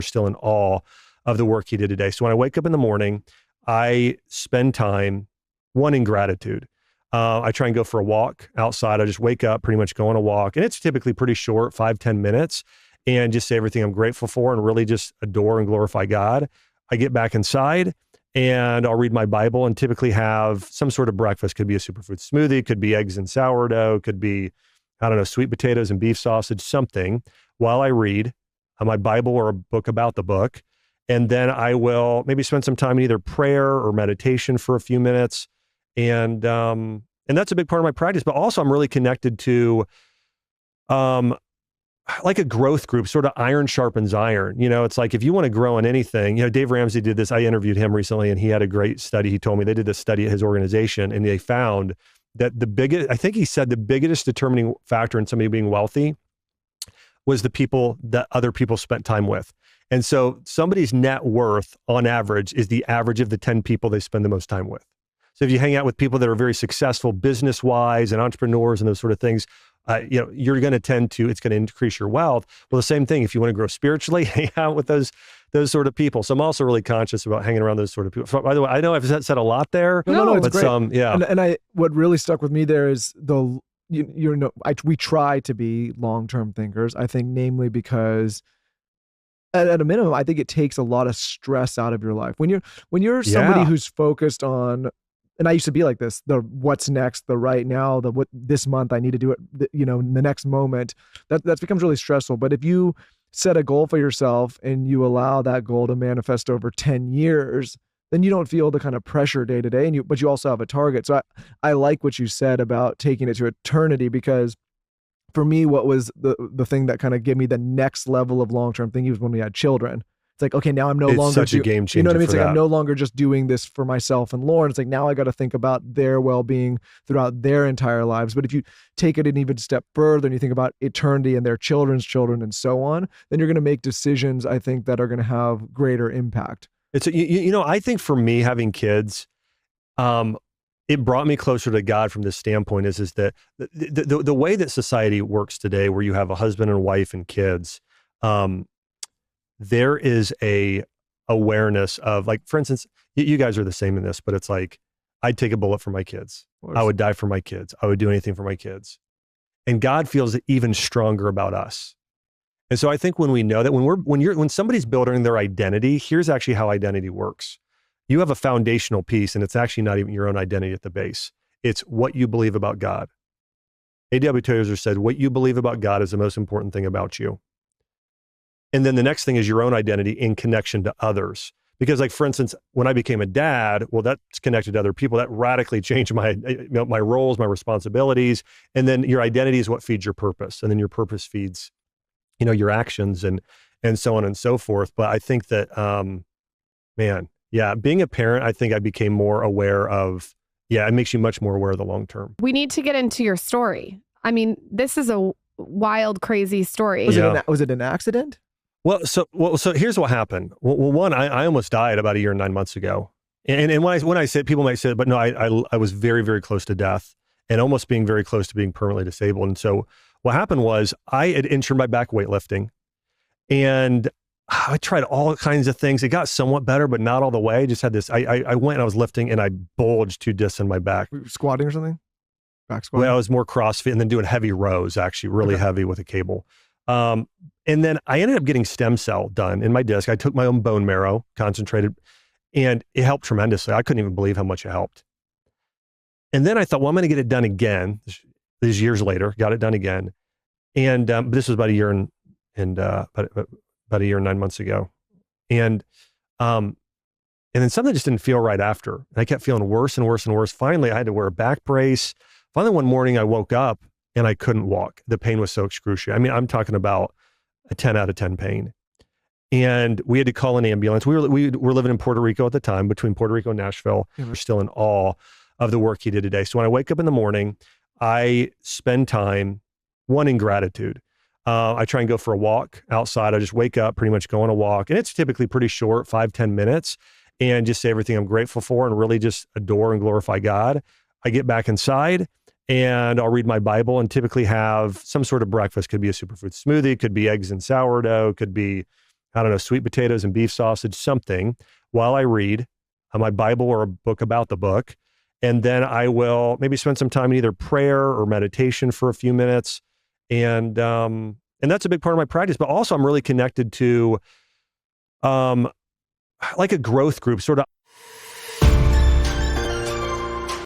still in awe of the work he did today. So when I wake up in the morning, I spend time, one, in gratitude. I try and go for a walk outside. I just wake up, pretty much go on a walk. And it's typically pretty short, 5-10 minutes, and just say everything I'm grateful for and really just adore and glorify God. I get back inside and I'll read my Bible and typically have some sort of breakfast. Could be a superfood smoothie, could be eggs and sourdough, could be, I don't know, sweet potatoes and beef sausage, something, while I read my Bible or a book about the book. And then I will maybe spend some time in either prayer or meditation for a few minutes. And that's a big part of my practice, but also I'm really connected to, like a growth group, sort of iron sharpens iron. You know, it's like, if you want to grow in anything, you know, Dave Ramsey did this. I interviewed him recently and he had a great study. He told me they did this study at his organization and they found that I think he said the biggest determining factor in somebody being wealthy was the people that other people spent time with. And so somebody's net worth on average is the average of the 10 people they spend the most time with. So if you hang out with people that are very successful business-wise and entrepreneurs and those sort of things, you know, you're going to it's going to increase your wealth. Well, the same thing, if you want to grow spiritually, hang out with those sort of people. So I'm also really conscious about hanging around those sort of people. So, by the way, I know I've said a lot there. No, it's great. Yeah. And what really stuck with me there is we try to be long-term thinkers. I think namely because at a minimum, I think it takes a lot of stress out of your life. When you're somebody who's focused on, and I used to be like this, the what's next, the right now, the what this month I need to do it, in the next moment, that becomes really stressful. But if you set a goal for yourself and you allow that goal to manifest over 10 years, then you don't feel the kind of pressure day to day, but you also have a target. So I like what you said about taking it to eternity, because for me, what was the thing that kind of gave me the next level of long-term thinking was when we had children. It's like, okay, now I'm no longer such a game changer. You know what I mean? It's like, I'm no longer just doing this for myself and Lauren. It's like, now I got to think about their well-being throughout their entire lives. But if you take it an even step further and you think about eternity and their children's children and so on, then you're going to make decisions, I think, that are going to have greater impact. It's, I think for me, having kids, it brought me closer to God from this standpoint is that the way that society works today, where you have a husband and wife and kids, there is a awareness of, like, for instance, you guys are the same in this, but it's like, I'd take a bullet for my kids. I would die for my kids. I would do anything for my kids. And God feels even stronger about us. And so I think when we know that when somebody's building their identity, here's actually how identity works. You have a foundational piece, and it's actually not even your own identity at the base. It's what you believe about God. A.W. Tozer said, what you believe about God is the most important thing about you. And then the next thing is your own identity in connection to others. Because, like, for instance, when I became a dad, well, that's connected to other people. That radically changed my roles, my responsibilities. And then your identity is what feeds your purpose. And then your purpose feeds, your actions and so on and so forth. But I think that, being a parent, I think I became more aware of, it makes you much more aware of the long term. We need to get into your story. I mean, this is a wild, crazy story. Was it an accident? Well, so here's what happened. Well, one, I almost died about 1 year and 9 months ago. And when I say, people might say, but no, I was very, very close to death and almost being very close to being permanently disabled. And so what happened was I had injured my back weightlifting, and I tried all kinds of things. It got somewhat better, but not all the way. I just had this, I went and I was lifting and I bulged 2 discs in my back. Squatting or something? Back squatting? Well, I was more CrossFit and then doing heavy rows, actually really heavy with a cable. And then I ended up getting stem cell done in my disc. I took my own bone marrow, concentrated, and it helped tremendously. I couldn't even believe how much it helped. And then I thought, well, I'm going to get it done again. These years later, got it done again. And this was about 1 year and about 1 year and 9 months ago. And then something just didn't feel right after. And I kept feeling worse and worse and worse. Finally, I had to wear a back brace. Finally, one morning I woke up and I couldn't walk. The pain was so excruciating. I mean, I'm talking about a 10 out of 10 pain. And we had to call an ambulance. We were living in Puerto Rico at the time, between Puerto Rico and Nashville. We're still in awe of the work he did today. So when I wake up in the morning, I spend time, one, in gratitude. I try and go for a walk outside. I just wake up, pretty much go on a walk. And it's typically pretty short, 5-10 minutes, and just say everything I'm grateful for and really just adore and glorify God. I get back inside and I'll read my Bible and typically have some sort of breakfast. Could be a superfood smoothie, could be eggs and sourdough, could be, I don't know, sweet potatoes and beef sausage, something, while I read my Bible or a book about the book. And then I will maybe spend some time in either prayer or meditation for a few minutes. And that's a big part of my practice. But also I'm really connected to like a growth group, sort of